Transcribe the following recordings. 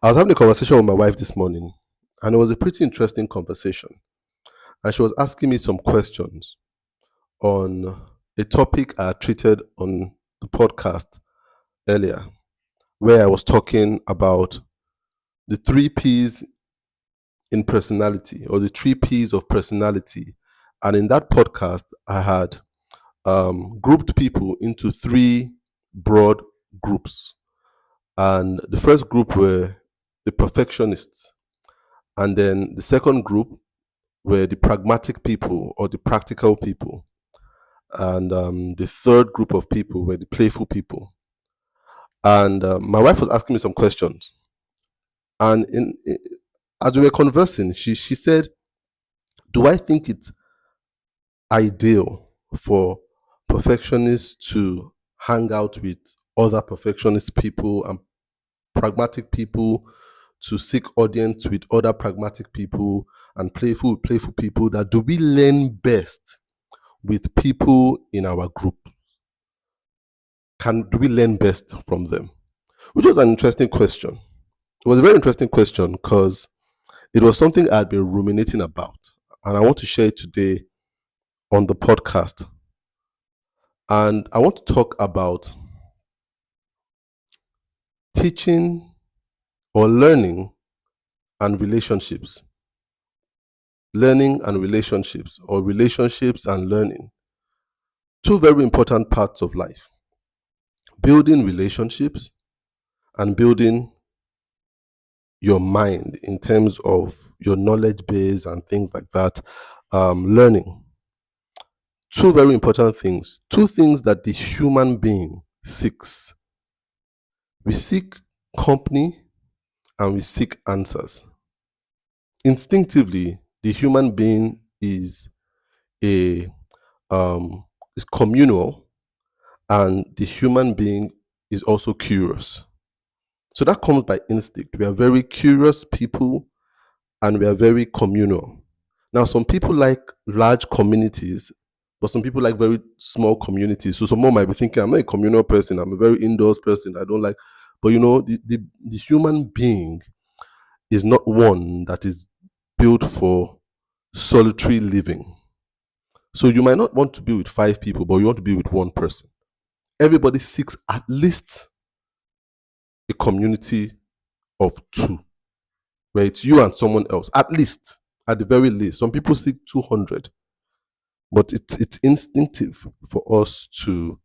I was having a conversation with my wife this morning, and it was a pretty interesting conversation. And she was asking me some questions on a topic I had treated on the podcast earlier, where I was talking about the three P's in personality, or the three P's of personality. And in that podcast, I had grouped people into three broad groups. And the first group were the perfectionists. And then the second group were the pragmatic people or the practical people. And the third group of people were the playful people. And my wife was asking me some questions. And as we were conversing, she said, do I think it's ideal for perfectionists to hang out with other perfectionist people and pragmatic people to seek audience with other pragmatic people and playful people? That do we learn best with people in our group? Do we learn best from them? Which was an interesting question. It was a very interesting question because it was something I'd been ruminating about, and I want to share it today on the podcast. And I want to talk about teaching or learning and relationships. Learning and relationships, or relationships and learning. Two very important parts of life. Building relationships and building your mind in terms of your knowledge base and things like that. Learning. Two very important things. Two things that the human being seeks. We seek company and we seek answers. Instinctively, the human being is communal, and the human being is also curious. So that comes by instinct. We are very curious people, and we are very communal. Now, some people like large communities, but some people like very small communities. So someone might be thinking, I'm not a communal person, I'm a very indoors person, I don't like. But the human being is not one that is built for solitary living. So you might not want to be with 5 people, but you want to be with one person. Everybody seeks at least a community of 2, where it's you and someone else, at least, at the very least. Some people seek 200, but it's instinctive for us to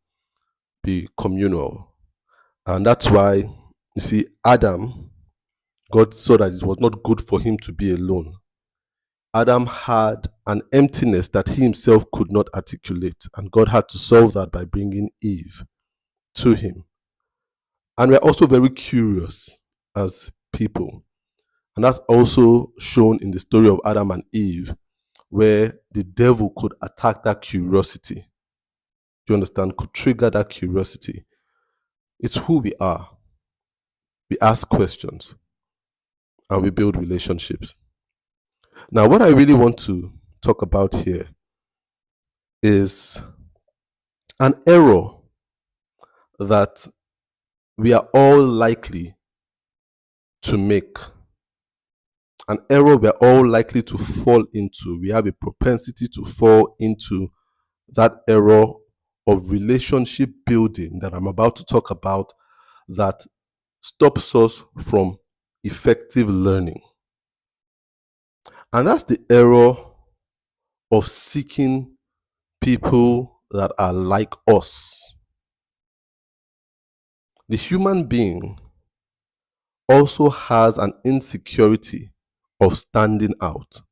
be communal. And that's why, you see, Adam, God saw that it was not good for him to be alone. Adam had an emptiness that he himself could not articulate, and God had to solve that by bringing Eve to him. And we're also very curious as people. And that's also shown in the story of Adam and Eve, where the devil could attack that curiosity. You understand? Could trigger that curiosity. It's who we are. We ask questions and we build relationships. Now, what I really want to talk about here is an error that we are all likely to make. An error we're all likely to fall into. We have a propensity to fall into that error of relationship building that I'm about to talk about, that stops us from effective learning. And that's the error of seeking people that are like us. The human being also has an insecurity of standing out.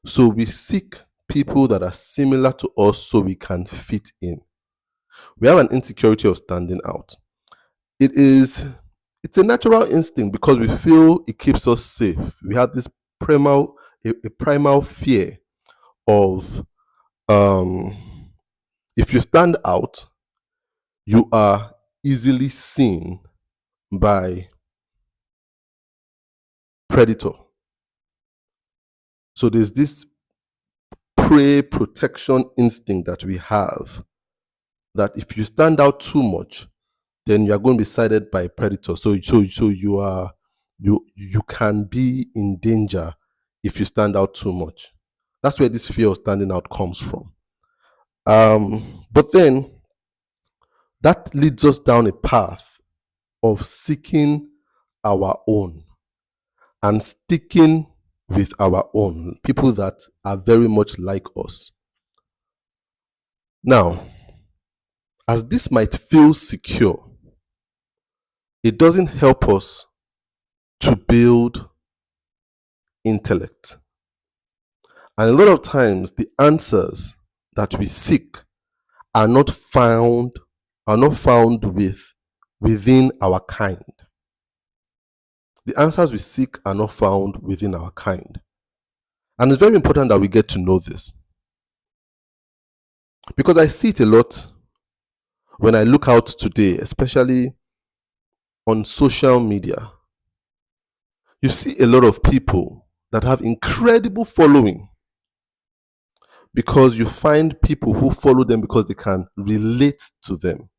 So we seek people that are similar to us so we can fit in. We have an insecurity of standing out. It's a natural instinct because we feel it keeps us safe. We have this primal fear of if you stand out, you are easily seen by predator. So there's this prey protection instinct that we have, that if you stand out too much, then you are going to be sighted by predators. So you are you can be in danger if you stand out too much. That's where this fear of standing out comes from. But then that leads us down a path of seeking our own and sticking with our own, people that are very much like us. Now, as this might feel secure, it doesn't help us to build intellect. And a lot of times, the answers that we seek are not found within our kind. The answers we seek are not found within our kind. And it's very important that we get to know this. Because I see it a lot when I look out today, especially on social media. You see a lot of people that have incredible following because you find people who follow them because they can relate to them.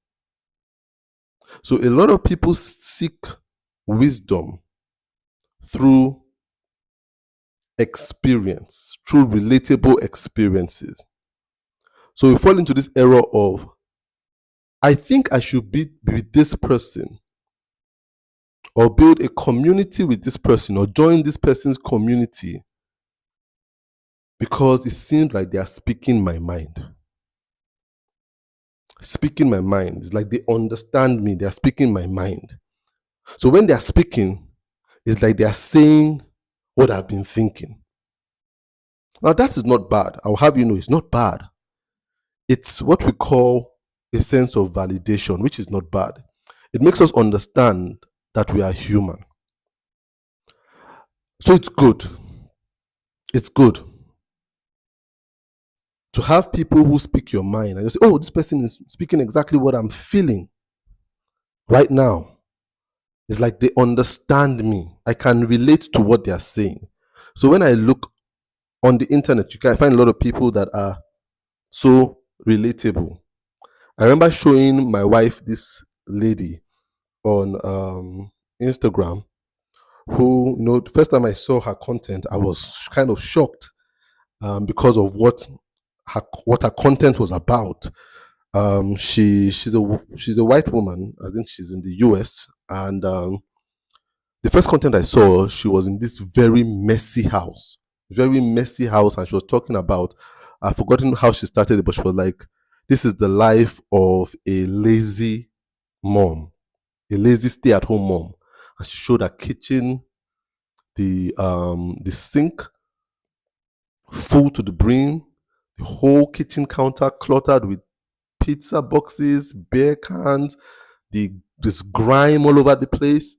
So a lot of people seek wisdom through experience, through relatable experiences. So we fall into this error of, I think I should be with this person, or build a community with this person, or join this person's community because it seems like they are speaking my mind. Speaking my mind. It's like they understand me. They are speaking my mind. So when they are speaking, it's like they are saying what I've been thinking. Now that is not bad. I'll have you know it's not bad. It's what we call a sense of validation, which is not bad. It makes us understand that we are human. So it's good. It's good to have people who speak your mind and you say, oh, this person is speaking exactly what I'm feeling right now. It's like they understand me. I can relate to what they are saying. So when I look on the internet, you can find a lot of people that are so relatable. I remember showing my wife this lady on Instagram who, the first time I saw her content, I was kind of shocked because of what her content was about. She's a white woman. I think she's in the US, and the first content I saw, she was in this very messy house, and she was talking about, I've forgotten how she started it, but she was like, this is the life of a lazy mom, a lazy stay-at-home mom. And she showed her kitchen, the sink full to the brim, the whole kitchen counter cluttered with pizza boxes, beer cans, this grime all over the place.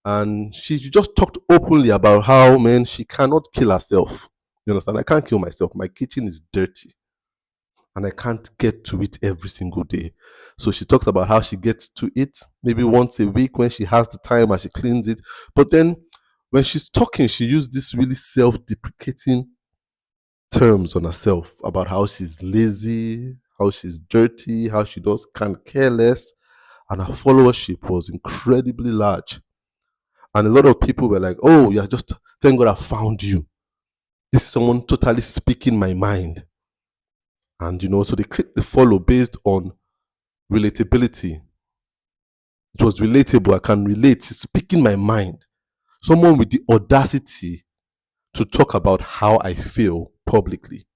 And she just talked openly about how, man, she cannot kill herself. You understand? I can't kill myself. My kitchen is dirty and I can't get to it every single day. So she talks about how she gets to it maybe once a week when she has the time and she cleans it. But then when she's talking, she used this really self-deprecating terms on herself about how she's lazy, how she's dirty, how she can't care less. And her followership was incredibly large. And a lot of people were like, oh, yeah, just thank God I found you. This is someone totally speaking my mind. And, so they clicked the follow based on relatability. It was relatable. I can relate. She's speaking my mind. Someone with the audacity to talk about how I feel publicly.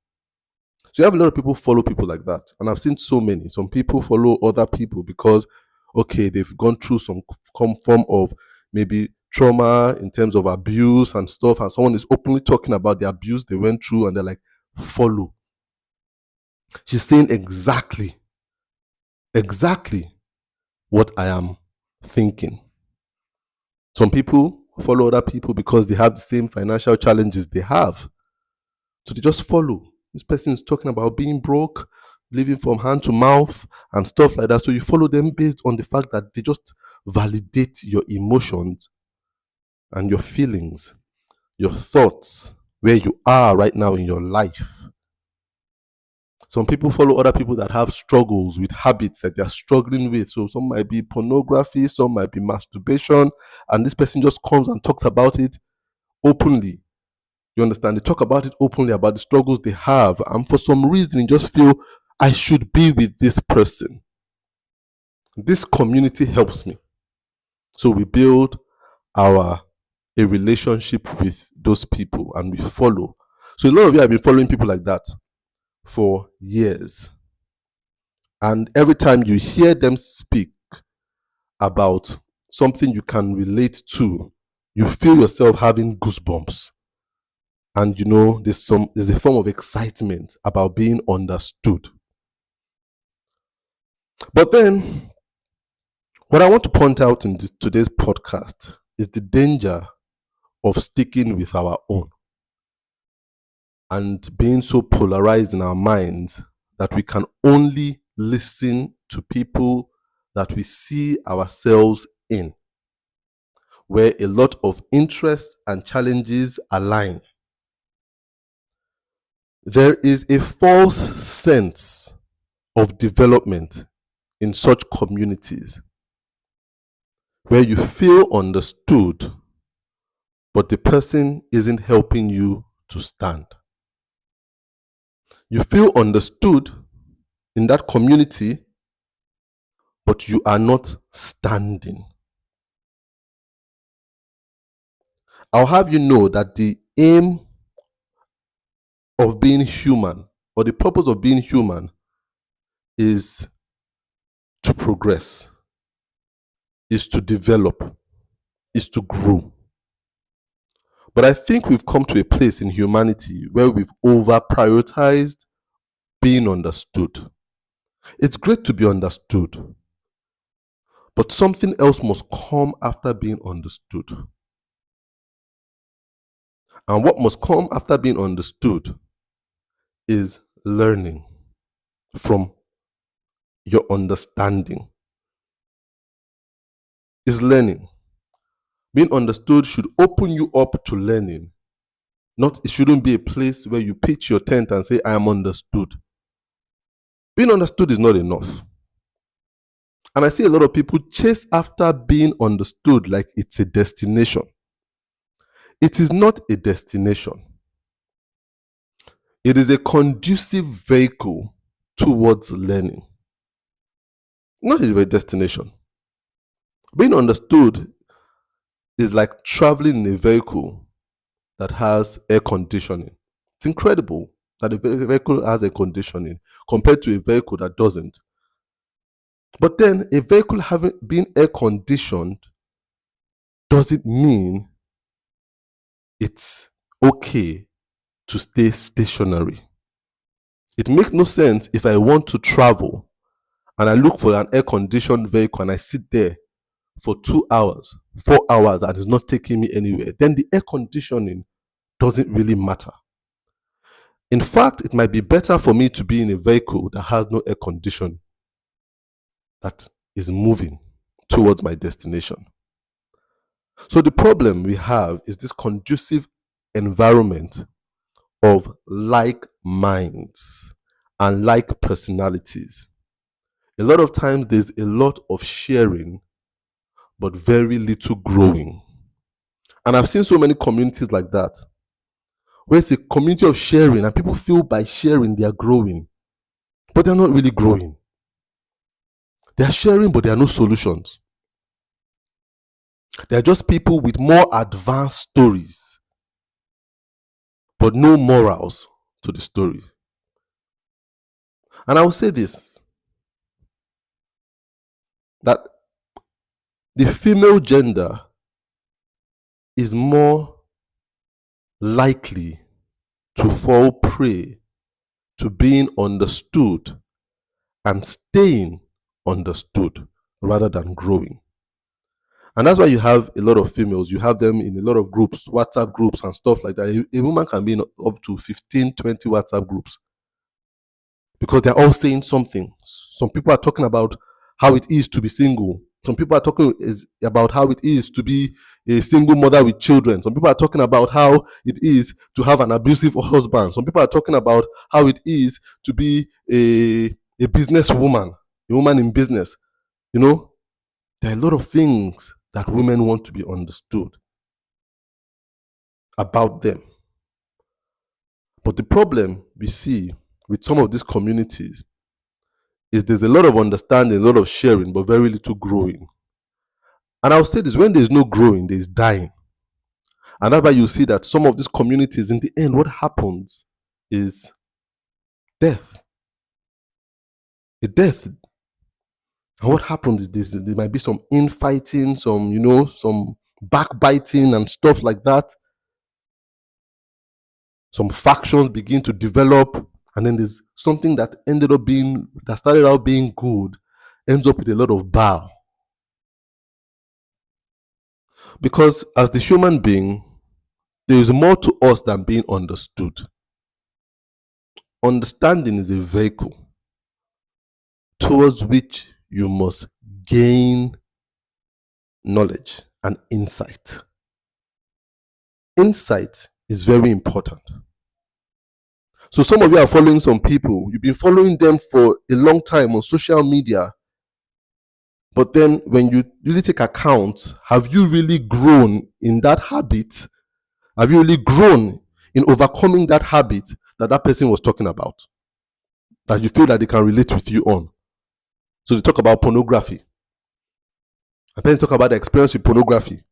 So you have a lot of people follow people like that. And I've seen so many. Some people follow other people because, okay, they've gone through some form of maybe trauma in terms of abuse and stuff. And someone is openly talking about the abuse they went through and they're like, follow. She's saying exactly what I am thinking. Some people follow other people because they have the same financial challenges they have. So they just follow. This person is talking about being broke, living from hand to mouth and stuff like that. So you follow them based on the fact that they just validate your emotions and your feelings, your thoughts, where you are right now in your life. Some people follow other people that have struggles with habits that they're struggling with. So some might be pornography, some might be masturbation, and this person just comes and talks about it openly. You understand? They talk about it openly about the struggles they have, and for some reason, you just feel I should be with this person. This community helps me. So we build a relationship with those people and we follow. So a lot of you have been following people like that for years. And every time you hear them speak about something you can relate to, you feel yourself having goosebumps. And there's a form of excitement about being understood. But then, what I want to point out in today's podcast is the danger of sticking with our own and being so polarized in our minds that we can only listen to people that we see ourselves in, where a lot of interests and challenges align. There is a false sense of development in such communities where you feel understood, but the person isn't helping you to stand. You feel understood in that community, but you are not standing. I'll have you know that the aim of being human, or the purpose of being human, is to progress, is to develop, is to grow. But I think we've come to a place in humanity where we've over-prioritized being understood. It's great to be understood, but something else must come after being understood. And what must come after being understood is learning from your understanding. Is learning. Being understood should open you up to learning. It shouldn't be a place where you pitch your tent and say, I am understood. Being understood is not enough. And I see a lot of people chase after being understood like it's a destination. It is not a destination. It is a conducive vehicle towards learning. Not a destination. Being understood is like traveling in a vehicle that has air conditioning. It's incredible that a vehicle has air conditioning compared to a vehicle that doesn't. But then a vehicle having been air conditioned doesn't mean it's okay to stay stationary. It makes no sense if I want to travel and I look for an air conditioned vehicle and I sit there for 2 hours, 4 hours and it's not taking me anywhere. Then the air conditioning doesn't really matter. In fact, it might be better for me to be in a vehicle that has no air condition, that is moving towards my destination. So the problem we have is this conducive environment of like minds and like personalities. A lot of times there's a lot of sharing, but very little growing. And I've seen so many communities like that, where it's a community of sharing and people feel by sharing they are growing, but they're not really growing. They are sharing, but there are no solutions. They are just people with more advanced stories, but no morals to the story. And I will say this, that the female gender is more likely to fall prey to being understood and staying understood rather than growing. And that's why you have a lot of females, you have them in a lot of groups, WhatsApp groups and stuff like that. A woman can be in up to 15, 20 WhatsApp groups because they're all saying something. Some people are talking about how it is to be single. Some people are talking about how it is to be a single mother with children. Some people are talking about how it is to have an abusive husband. Some people are talking about how it is to be a businesswoman, a woman in business. You know, there are a lot of things that women want to be understood about them. But the problem we see with some of these communities is there's a lot of understanding, a lot of sharing, but very little growing. And I'll say this, when there's no growing, there's dying. And that's why you see that some of these communities, in the end, what happens is death. A death. And what happens is this, there might be some infighting, some backbiting and stuff like that. Some factions begin to develop, and then there's something that started out being good, ends up with a lot of bile. Because as the human being, there is more to us than being understood. Understanding is a vehicle towards which you must gain knowledge and insight. Insight is very important. So some of you are following some people, you've been following them for a long time on social media, but then when you really take account, have you really grown in that habit? Have you really grown in overcoming that habit that person was talking about, that you feel that they can relate with you on? So they talk about pornography, and then talk about the experience with pornography,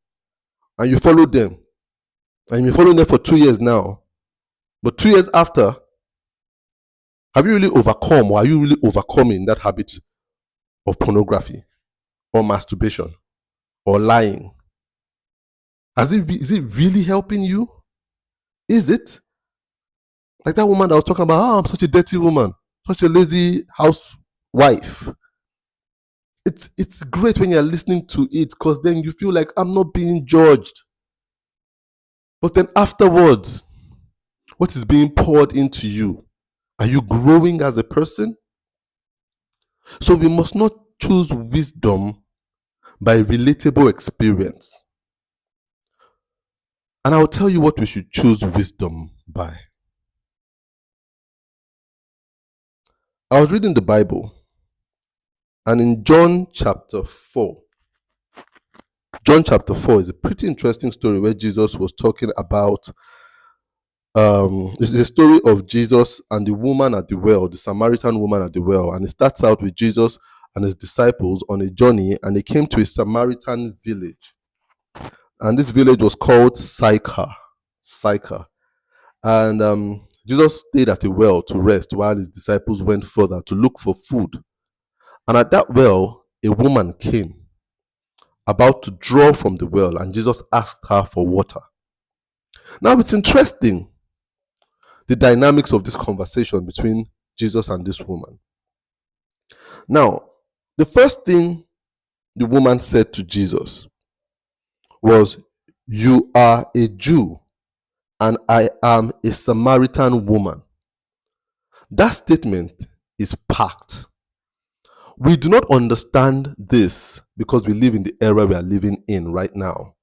and you follow them, and you've been following them for 2 years now, but 2 years after, have you really overcome, or are you really overcoming that habit of pornography or masturbation or lying? Is it really helping you? Is it? Like that woman that was talking about, I'm such a dirty woman, such a lazy housewife. It's great when you're listening to it, because then you feel like I'm not being judged. But then afterwards, what is being poured into you? Are you growing as a person? So we must not choose wisdom by relatable experience. And I'll tell you what we should choose wisdom by. I was reading the Bible, and in John chapter 4 is a pretty interesting story where Jesus was talking about it's a story of Jesus and the woman at the well, the Samaritan woman at the well. And it starts out with Jesus and his disciples on a journey, and they came to a Samaritan village. And this village was called Sychar. And Jesus stayed at a well to rest while his disciples went further to look for food. And at that well, a woman came about to draw from the well, and Jesus asked her for water. Now it's interesting, the dynamics of this conversation between Jesus and this woman. Now, the first thing the woman said to Jesus was, "You are a Jew, and I am a Samaritan woman." That statement is packed. We do not understand this because we live in the era we are living in right now,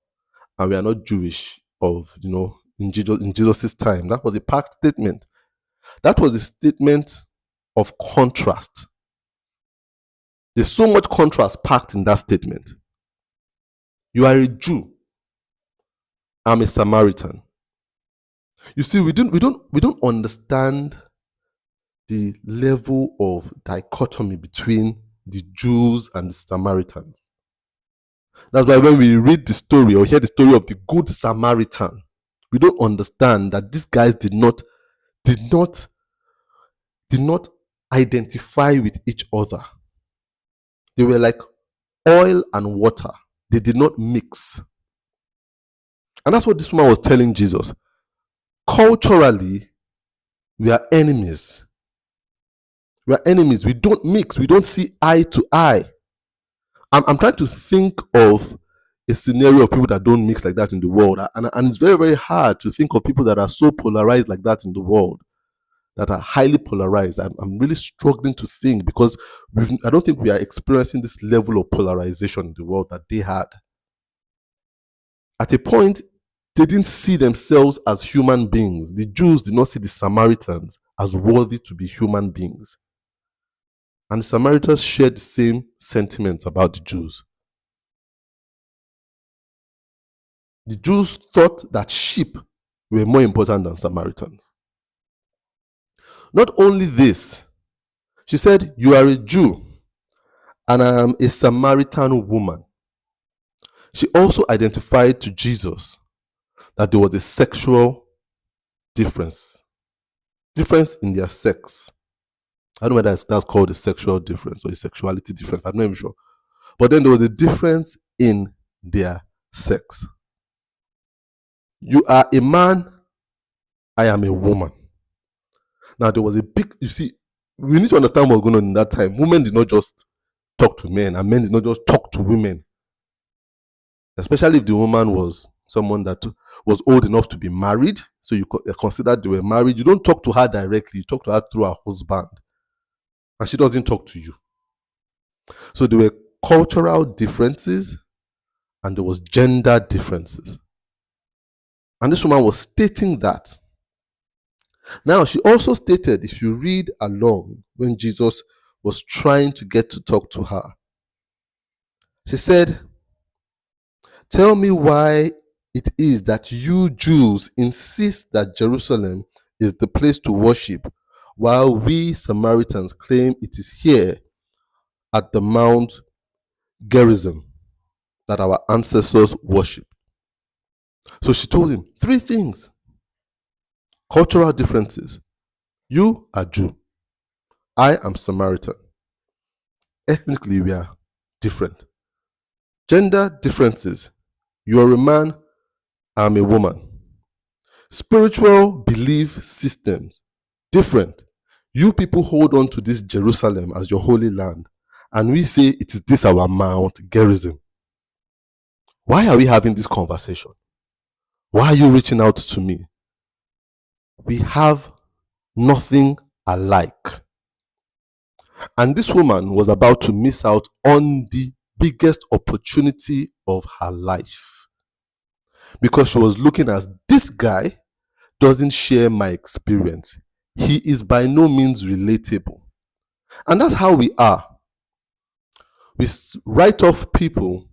and we are not Jewish in Jesus' time. That was a packed statement. That was a statement of contrast. There's so much contrast packed in that statement. You are a Jew. I'm a Samaritan. You see, we don't understand the level of dichotomy between the Jews and the Samaritans. That's why when we read the story or hear the story of the Good Samaritan, we don't understand that these guys did not identify with each other. They were like oil and water. They did not mix. And that's what this woman was telling Jesus. Culturally, we are enemies. We are enemies. We don't mix. We don't see eye to eye. I'm trying to think of a scenario of people that don't mix like that in the world. And it's very, very hard to think of people that are so polarized like that in the world. that are highly polarized. I'm really struggling to think because I don't think we are experiencing this level of polarization in the world that they had. At a point, they didn't see themselves as human beings. The Jews did not see the Samaritans as worthy to be human beings. And the Samaritans shared the same sentiments about the Jews. The Jews thought that sheep were more important than Samaritans. Not only this, she said, "You are a Jew and I am a Samaritan woman." She also identified to Jesus that there was a sexual difference in their sex. I don't know whether that's called a sexual difference or a sexuality difference. I'm not even sure. But then there was a difference in their sex. You are a man, I am a woman. Now there was a big, you see, we need to understand what was going on in that time. Women did not just talk to men, and men did not just talk to women. Especially if the woman was someone that was old enough to be married, so you consider they were married. You don't talk to her directly, you talk to her through her husband. And she doesn't talk to you. So there were cultural differences and there was gender differences. And this woman was stating that. Now, she also stated, if you read along when Jesus was trying to get to talk to her, she said, "Tell me why it is that you Jews insist that Jerusalem is the place to worship, while we Samaritans claim it is here at the Mount Gerizim that our ancestors worship." So she told him 3 things. Cultural differences. You are Jew. I am Samaritan. Ethnically, we are different. Gender differences. You are a man, I am a woman. Spiritual belief systems. Different. You people hold on to this Jerusalem as your holy land, and we say it is this our Mount Gerizim. Why are we having this conversation? Why are you reaching out to me? We have nothing alike. And this woman was about to miss out on the biggest opportunity of her life, because she was looking at this guy doesn't share my experience. He is by no means relatable. And that's how we are. We write off people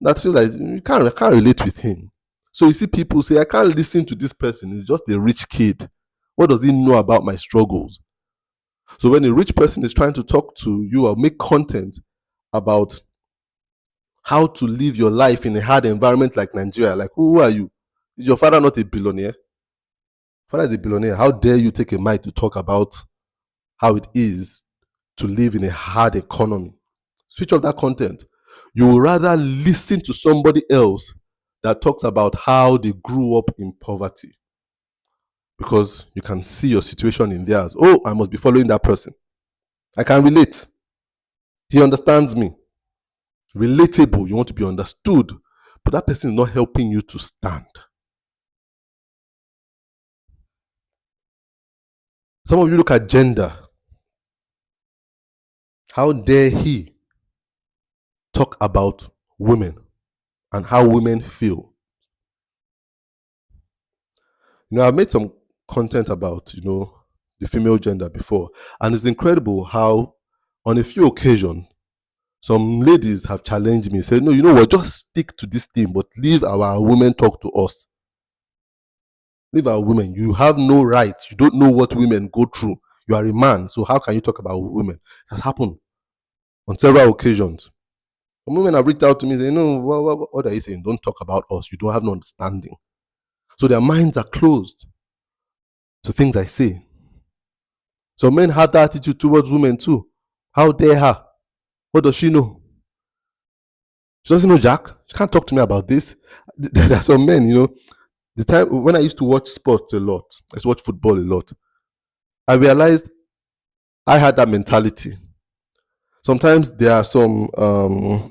that feel like I can't relate with him. So you see people say, I can't listen to this person. He's just a rich kid. What does he know about my struggles? So when a rich person is trying to talk to you or make content about how to live your life in a hard environment like Nigeria, like, who are you? Is your father not a billionaire? Father is a billionaire. How dare you take a mic to talk about how it is to live in a hard economy? Switch off that content. You would rather listen to somebody else that talks about how they grew up in poverty, because you can see your situation in theirs. Oh, I must be following that person. I can relate. He understands me. Relatable. You want to be understood, but that person is not helping you to stand. Some of you look at gender. How dare he talk about women and how women feel? I've made some content about, the female gender before, and it's incredible how on a few occasions some ladies have challenged me, said, no, what, just stick to this thing, but leave our women talk to us. Leave our women. You have no rights. You don't know what women go through. You are a man, so how can you talk about women? It has happened on several occasions. Some women have reached out to me and say, what are you saying? Don't talk about us. You don't have no understanding. So their minds are closed to things I say. So men have that attitude towards women too. How dare her? What does she know? She doesn't know Jack. She can't talk to me about this. There are some men, the time when I used to watch sports a lot, I used to watch football a lot, I realized I had that mentality. Sometimes there are some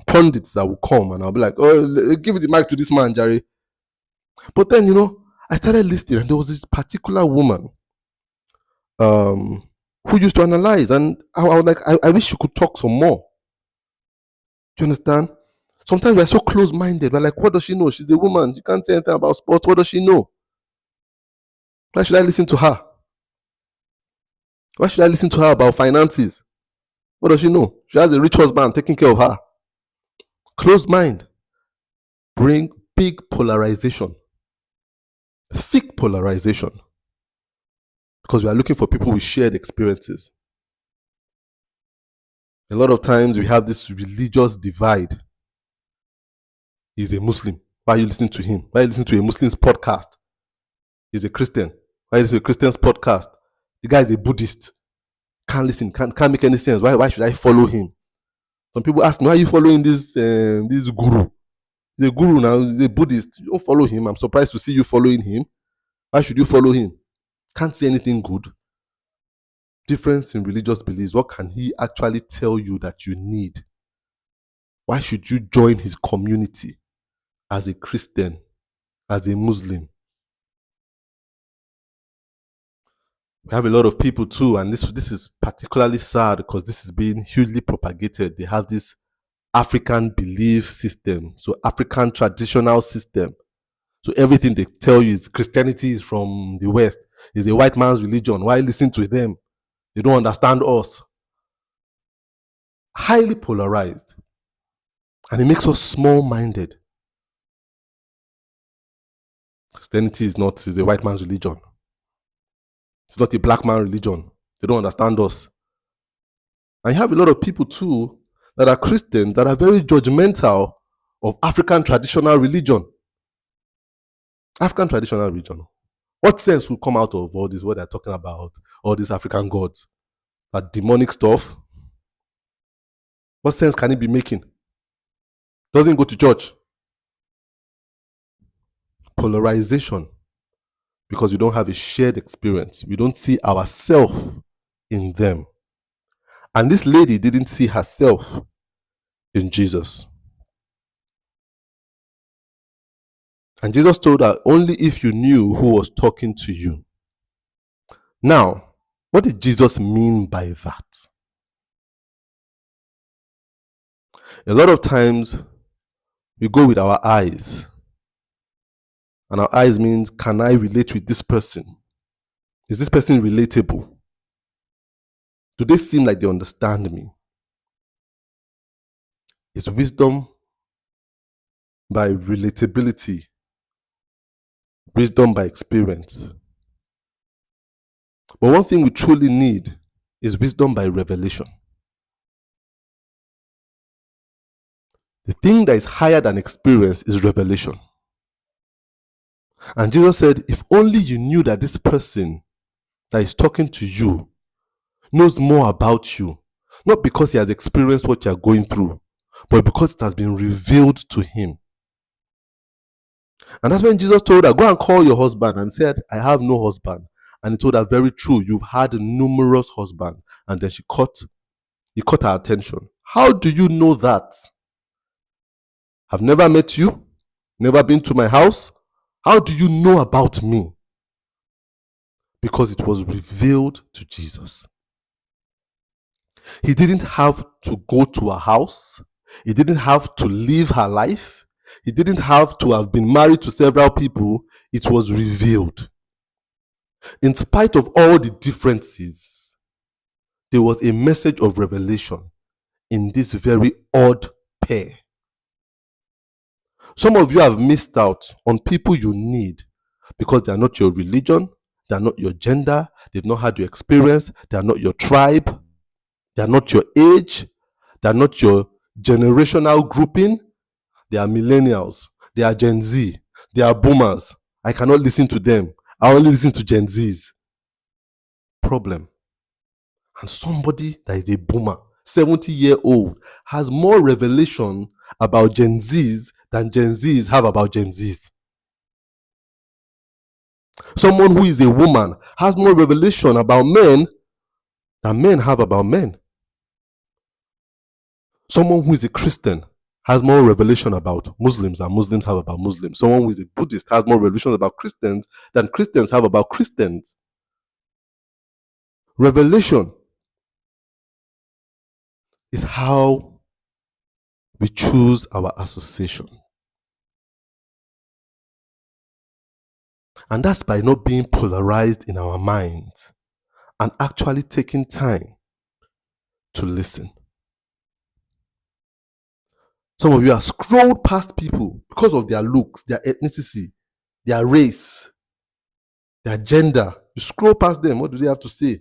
pundits that will come and I'll be like, oh, give the mic to this man, Jerry. But then, I started listening, and there was this particular woman. who used to analyze, and I was like, I wish you could talk some more. Do you understand? Sometimes we're so close-minded. We're like, what does she know? She's a woman. She can't say anything about sports. What does she know? Why should I listen to her? Why should I listen to her about finances? What does she know? She has a rich husband taking care of her. Closed mind bring big polarization, thick polarization, because we are looking for people with shared experiences. A lot of times we have this religious divide. He's a Muslim. Why are you listening to him? Why are you listening to a Muslim's podcast? He's a Christian. Why are you listening to a Christian's podcast? The guy is a Buddhist. Can't listen. Can't make any sense. Why should I follow him? Some people ask me, why are you following this guru? He's a guru now. He's a Buddhist. You don't follow him. I'm surprised to see you following him. Why should you follow him? Can't say anything good. Difference in religious beliefs. What can he actually tell you that you need? Why should you join his community as a Christian, as a Muslim? We have a lot of people too, and this is particularly sad because this is being hugely propagated. They have this African belief system, so African traditional system. So everything they tell you is Christianity is from the West, is a white man's religion. Why listen to them? They don't understand us. Highly polarized. And it makes us small-minded. Christianity is a white man's religion. It's not a black man's religion. They don't understand us. And you have a lot of people too that are Christians that are very judgmental of African traditional religion. African traditional religion. What sense will come out of all this, what they're talking about, all these African gods? That demonic stuff? What sense can it be making? Doesn't go to church. Polarization. Because we don't have a shared experience. We don't see ourselves in them. And this lady didn't see herself in Jesus. And Jesus told her, only if you knew who was talking to you. Now, what did Jesus mean by that? A lot of times, we go with our eyes. And our eyes means, can I relate with this person? Is this person relatable? Do they seem like they understand me? Is wisdom by relatability, wisdom by experience. But one thing we truly need is wisdom by revelation. The thing that is higher than experience is revelation. And Jesus said, if only you knew that this person that is talking to you knows more about you, not because he has experienced what you are going through, but because it has been revealed to him. And that's when Jesus told her, go and call your husband, and said, I have no husband. And he told her, very true, you've had numerous husbands. And then he caught her attention. How do you know that? I've never met you, never been to my house. How do you know about me? Because it was revealed to Jesus. He didn't have to go to her house. He didn't have to live her life. He didn't have to have been married to several people. It was revealed. In spite of all the differences, there was a message of revelation in this very odd pair. Some of you have missed out on people you need because they are not your religion, they are not your gender, they've not had your experience, they are not your tribe, they are not your age, they are not your generational grouping. They are millennials, they are Gen Z, they are boomers. I cannot listen to them. I only listen to Gen Zs. Problem. And somebody that is a boomer, 70-year-old, has more revelation about Gen Zs than Gen Zs have about Gen Zs. Someone who is a woman has more revelation about men than men have about men. Someone who is a Christian has more revelation about Muslims than Muslims have about Muslims. Someone who is a Buddhist has more revelation about Christians than Christians have about Christians. Revelation is how we choose our association. And that's by not being polarized in our minds and actually taking time to listen. Some of you have scrolled past people because of their looks, their ethnicity, their race, their gender. You scroll past them. What do they have to say?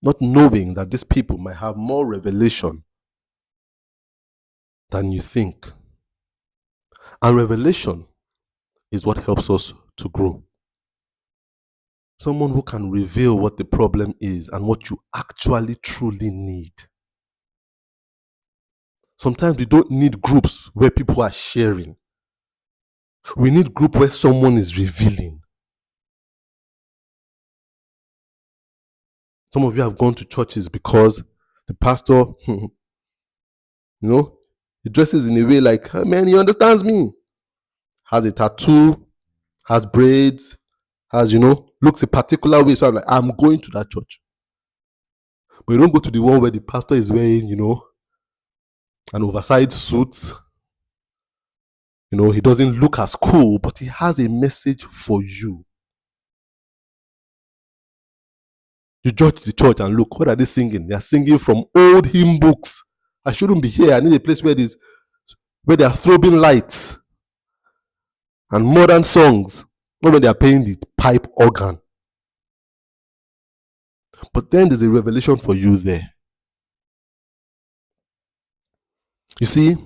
Not knowing that these people might have more revelation than you think. And revelation is what helps us to grow. Someone who can reveal what the problem is and what you actually truly need. Sometimes we don't need groups where people are sharing. We need group where someone is revealing. Some of you have gone to churches because the pastor, he dresses in a way like, oh, man, he understands me. Has a tattoo, has braids, has, looks a particular way. So I'm like, I'm going to that church. But you don't go to the one where the pastor is wearing, an oversized suit. He doesn't look as cool, but he has a message for you. You judge the church and look, what are they singing? They are singing from old hymn books. I shouldn't be here. I need a place where they are throwing lights and modern songs, not when they are playing the pipe organ. But then there's a revelation for you there. You see,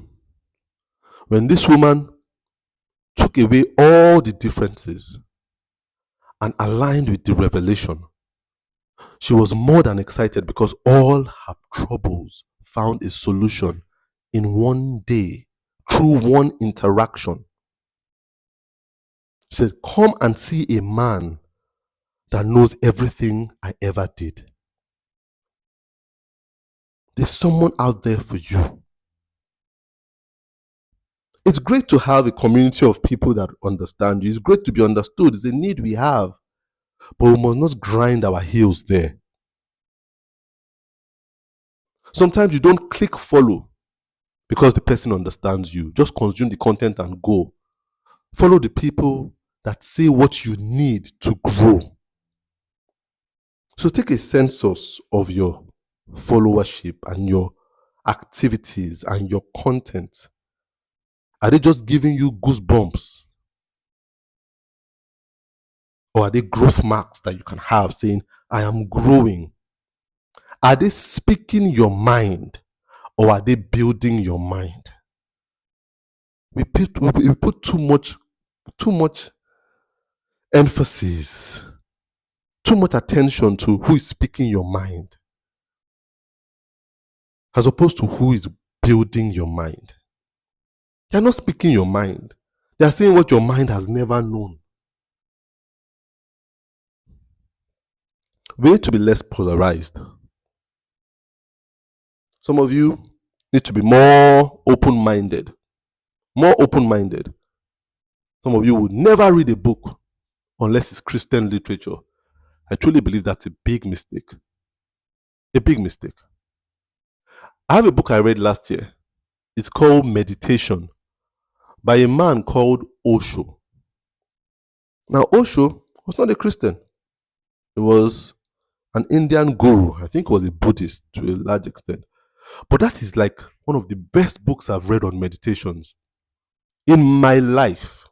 when this woman took away all the differences and aligned with the revelation, she was more than excited because all her troubles found a solution in one day through one interaction. She said, come and see a man that knows everything I ever did. There's someone out there for you. It's great to have a community of people that understand you. It's great to be understood. It's a need we have. But we must not grind our heels there. Sometimes you don't click follow because the person understands you. Just consume the content and go. Follow the people that say what you need to grow. So take a census of your followership and your activities and your content. Are they just giving you goosebumps? Or are they growth marks that you can have saying, I am growing? Are they speaking your mind or are they building your mind? We put too much emphasis, too much attention to who is speaking your mind as opposed to who is building your mind. They are not speaking your mind. They are saying what your mind has never known. We need to be less polarized. Some of you need to be more open-minded. More open-minded. Some of you would never read a book unless it's Christian literature. I truly believe that's a big mistake. A big mistake. I have a book I read last year. It's called Meditation by a man called Osho. Now, Osho was not a Christian. He was an Indian guru. I think he was a Buddhist to a large extent. But that is like one of the best books I've read on meditations in my life.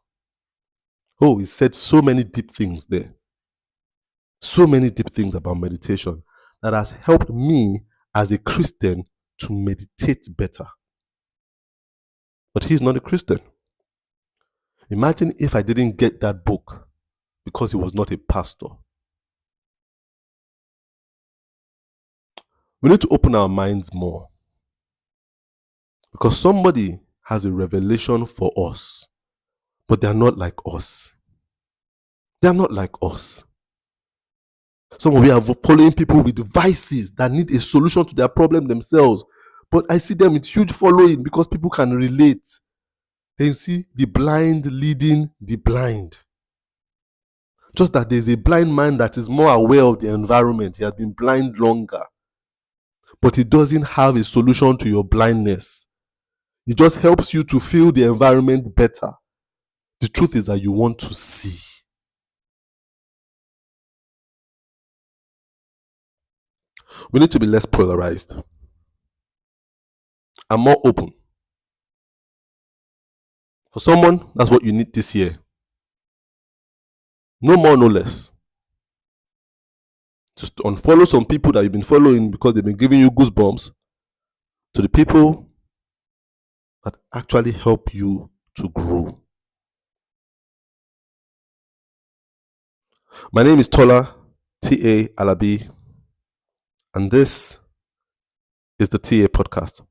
Oh, he said so many deep things there. So many deep things about meditation that has helped me as a Christian to meditate better. But he's not a Christian. Imagine if I didn't get that book because he was not a pastor. We need to open our minds more. Because somebody has a revelation for us, but they are not like us. They are not like us. Some of you are following people with devices that need a solution to their problem themselves. But I see them with huge following because people can relate. Then you see the blind leading the blind. Just that there's a blind man that is more aware of the environment. He has been blind longer. But he doesn't have a solution to your blindness. It just helps you to feel the environment better. The truth is that you want to see. We need to be less polarized and more open. For someone, that's what you need this year. No more, no less. Just unfollow some people that you've been following because they've been giving you goosebumps, to the people that actually help you to grow. My name is Tola T.A. Alabi, and this is the TA Podcast.